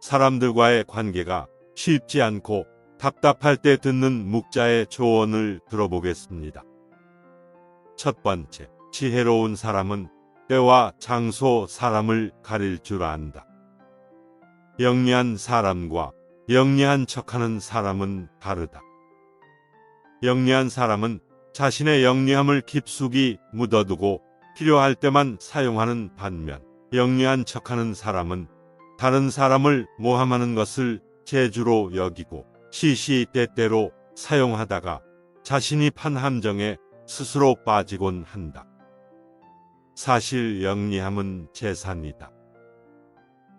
사람들과의 관계가 쉽지 않고 답답할 때 듣는 묵자의 조언을 들어보겠습니다. 첫 번째, 지혜로운 사람은 때와 장소, 사람을 가릴 줄 안다. 영리한 사람과 영리한 척하는 사람은 다르다. 영리한 사람은 자신의 영리함을 깊숙이 묻어두고 필요할 때만 사용하는 반면, 영리한 척하는 사람은 다른 사람을 모함하는 것을 재주로 여기고 시시때때로 사용하다가 자신이 판 함정에 스스로 빠지곤 한다. 사실 영리함은 재산이다.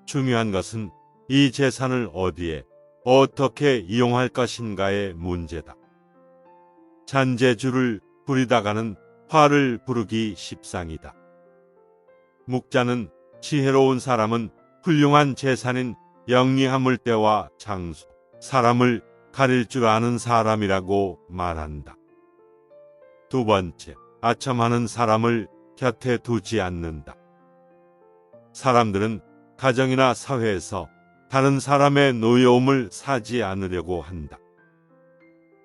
중요한 것은 이 재산을 어디에 어떻게 이용할 것인가의 문제다. 잔재주를 부리다가는 화를 부르기 십상이다. 묵자는 지혜로운 사람은 훌륭한 재산인 영리함을 때와 장소, 사람을 가릴 줄 아는 사람이라고 말한다. 두 번째, 아첨하는 사람을 곁에 두지 않는다. 사람들은 가정이나 사회에서 다른 사람의 노여움을 사지 않으려고 한다.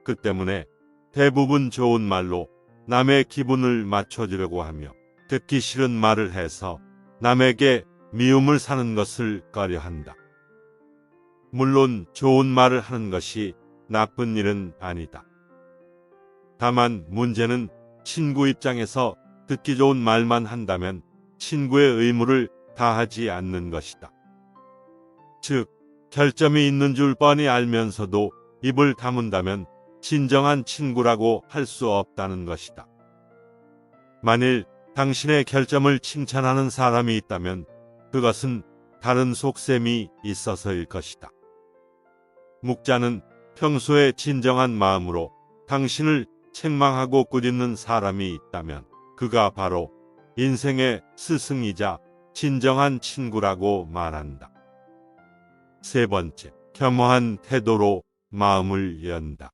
그 때문에 대부분 좋은 말로 남의 기분을 맞춰주려고 하며 듣기 싫은 말을 해서 남에게 미움을 사는 것을 꺼려한다. 물론 좋은 말을 하는 것이 나쁜 일은 아니다. 다만 문제는 친구 입장에서 듣기 좋은 말만 한다면 친구의 의무를 다하지 않는 것이다. 즉, 결점이 있는 줄 뻔히 알면서도 입을 다문다면 진정한 친구라고 할 수 없다는 것이다. 만일 당신의 결점을 칭찬하는 사람이 있다면 그것은 다른 속셈이 있어서일 것이다. 묵자는 평소에 진정한 마음으로 당신을 책망하고 꾸짖는 사람이 있다면 그가 바로 인생의 스승이자 진정한 친구라고 말한다. 세 번째, 겸허한 태도로 마음을 연다.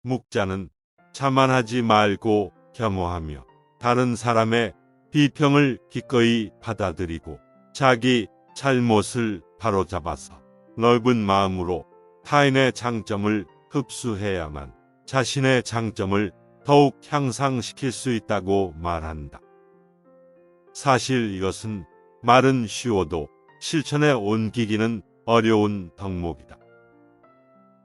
묵자는 자만하지 말고 겸허하며 다른 사람의 비평을 기꺼이 받아들이고 자기 잘못을 바로잡아서 넓은 마음으로 타인의 장점을 흡수해야만 자신의 장점을 더욱 향상시킬 수 있다고 말한다. 사실 이것은 말은 쉬워도 실천에 옮기기는 어려운 덕목이다.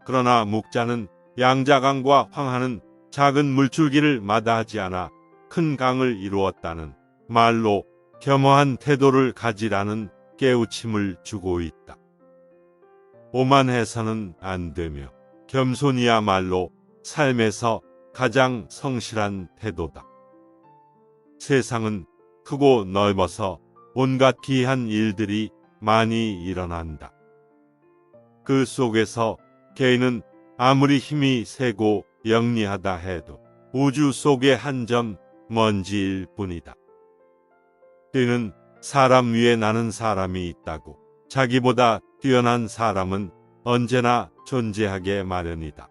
그러나 묵자는 양자강과 황하는 작은 물줄기를 마다하지 않아 큰 강을 이루었다는 말로 겸허한 태도를 가지라는 깨우침을 주고 있다. 오만해서는 안 되며 겸손이야말로 삶에서 가장 성실한 태도다. 세상은 크고 넓어서 온갖 기이한 일들이 많이 일어난다. 그 속에서 개인은 아무리 힘이 세고 영리하다 해도 우주 속의 한 점 먼지일 뿐이다. 뛰는 사람 위에 나는 사람이 있다고 자기보다 뛰어난 사람은 언제나 존재하게 마련이다.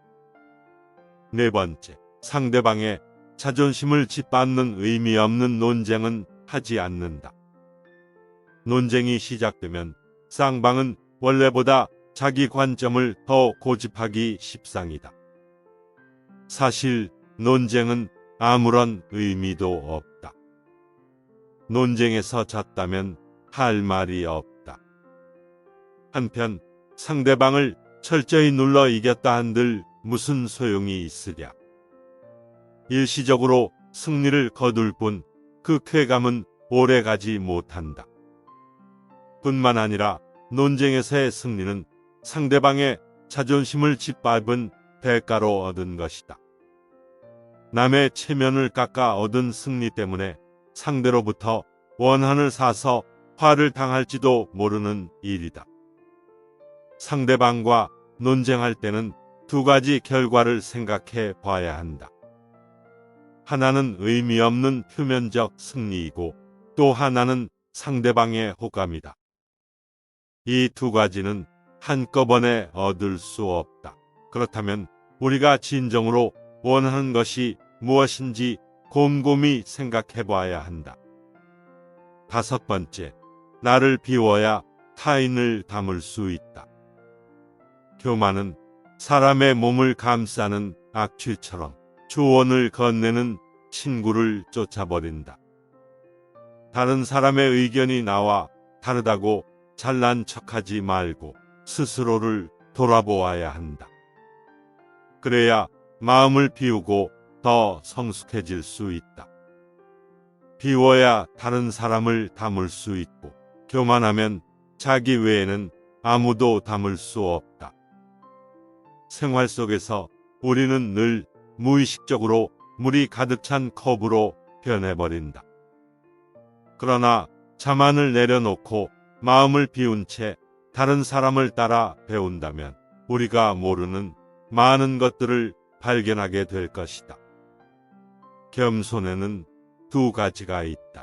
네 번째, 상대방의 자존심을 짓밟는 의미 없는 논쟁은 하지 않는다. 논쟁이 시작되면 쌍방은 원래보다 자기 관점을 더 고집하기 십상이다. 사실 논쟁은 아무런 의미도 없다. 논쟁에서 졌다면 할 말이 없다. 한편 상대방을 철저히 눌러 이겼다 한들 무슨 소용이 있으랴. 일시적으로 승리를 거둘 뿐 그 쾌감은 오래가지 못한다. 뿐만 아니라 논쟁에서의 승리는 상대방의 자존심을 짓밟은 대가로 얻은 것이다. 남의 체면을 깎아 얻은 승리 때문에 상대로부터 원한을 사서 화를 당할지도 모르는 일이다. 상대방과 논쟁할 때는 두 가지 결과를 생각해 봐야 한다. 하나는 의미 없는 표면적 승리이고 또 하나는 상대방의 호감이다. 이 두 가지는 한꺼번에 얻을 수 없다. 그렇다면 우리가 진정으로 원하는 것이 무엇인지 곰곰이 생각해 봐야 한다. 다섯 번째, 나를 비워야 타인을 담을 수 있다. 교만은 사람의 몸을 감싸는 악취처럼 조언을 건네는 친구를 쫓아버린다. 다른 사람의 의견이 나와 다르다고 잘난 척하지 말고 스스로를 돌아보아야 한다. 그래야 마음을 비우고 더 성숙해질 수 있다. 비워야 다른 사람을 담을 수 있고 교만하면 자기 외에는 아무도 담을 수 없다. 생활 속에서 우리는 늘 무의식적으로 물이 가득 찬 컵으로 변해버린다. 그러나 자만을 내려놓고 마음을 비운 채 다른 사람을 따라 배운다면 우리가 모르는 많은 것들을 발견하게 될 것이다. 겸손에는 두 가지가 있다.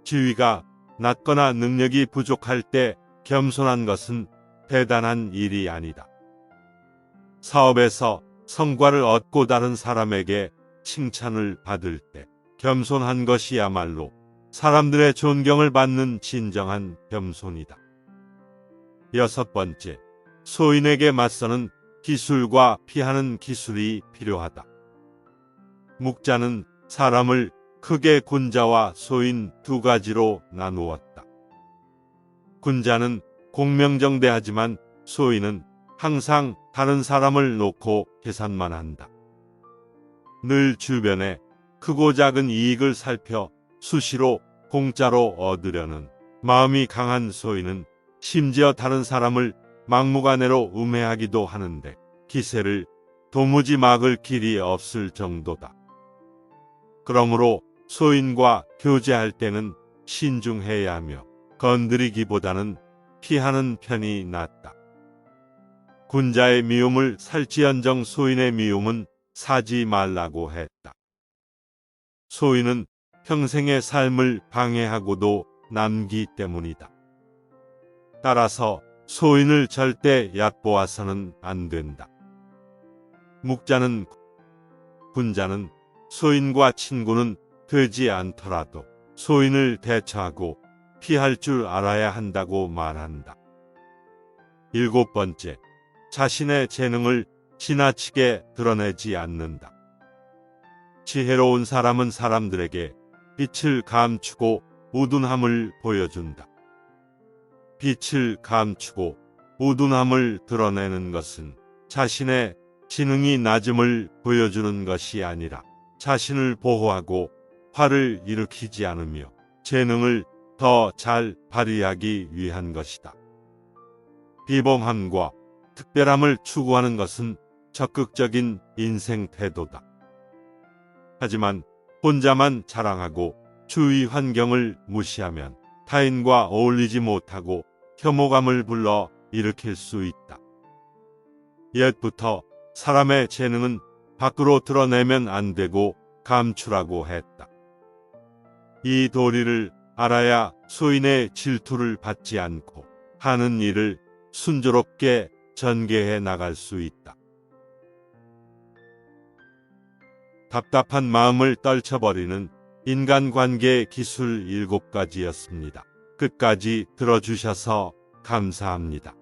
지위가 낮거나 능력이 부족할 때 겸손한 것은 대단한 일이 아니다. 사업에서 성과를 얻고 다른 사람에게 칭찬을 받을 때 겸손한 것이야말로 사람들의 존경을 받는 진정한 겸손이다. 6번째, 소인에게 맞서는 기술과 피하는 기술이 필요하다. 묵자는 사람을 크게 군자와 소인 두 가지로 나누었다. 군자는 공명정대하지만 소인은 항상 다른 사람을 놓고 계산만 한다. 늘 주변에 크고 작은 이익을 살펴 수시로 공짜로 얻으려는 마음이 강한 소인은 심지어 다른 사람을 막무가내로 음해하기도 하는데 기세를 도무지 막을 길이 없을 정도다. 그러므로 소인과 교제할 때는 신중해야 하며 건드리기보다는 피하는 편이 낫다. 군자의 미움을 살지언정 소인의 미움은 사지 말라고 했다. 소인은 평생의 삶을 방해하고도 남기 때문이다. 따라서 소인을 절대 얕보아서는 안 된다. 묵자는 군자는 소인과 친구는 되지 않더라도 소인을 대처하고 피할 줄 알아야 한다고 말한다. 7번째, 자신의 재능을 지나치게 드러내지 않는다. 지혜로운 사람은 사람들에게 빛을 감추고 우둔함을 보여준다. 빛을 감추고 우둔함을 드러내는 것은 자신의 지능이 낮음을 보여주는 것이 아니라 자신을 보호하고 화를 일으키지 않으며 재능을 더 잘 발휘하기 위한 것이다. 비범함과 특별함을 추구하는 것은 적극적인 인생 태도다. 하지만 혼자만 자랑하고 주위 환경을 무시하면 타인과 어울리지 못하고 혐오감을 불러 일으킬 수 있다. 옛부터 사람의 재능은 밖으로 드러내면 안 되고 감추라고 했다. 이 도리를 알아야 소인의 질투를 받지 않고 하는 일을 순조롭게 전개해 나갈 수 있다. 답답한 마음을 떨쳐버리는 인간관계 기술 7가지였습니다. 끝까지 들어주셔서 감사합니다.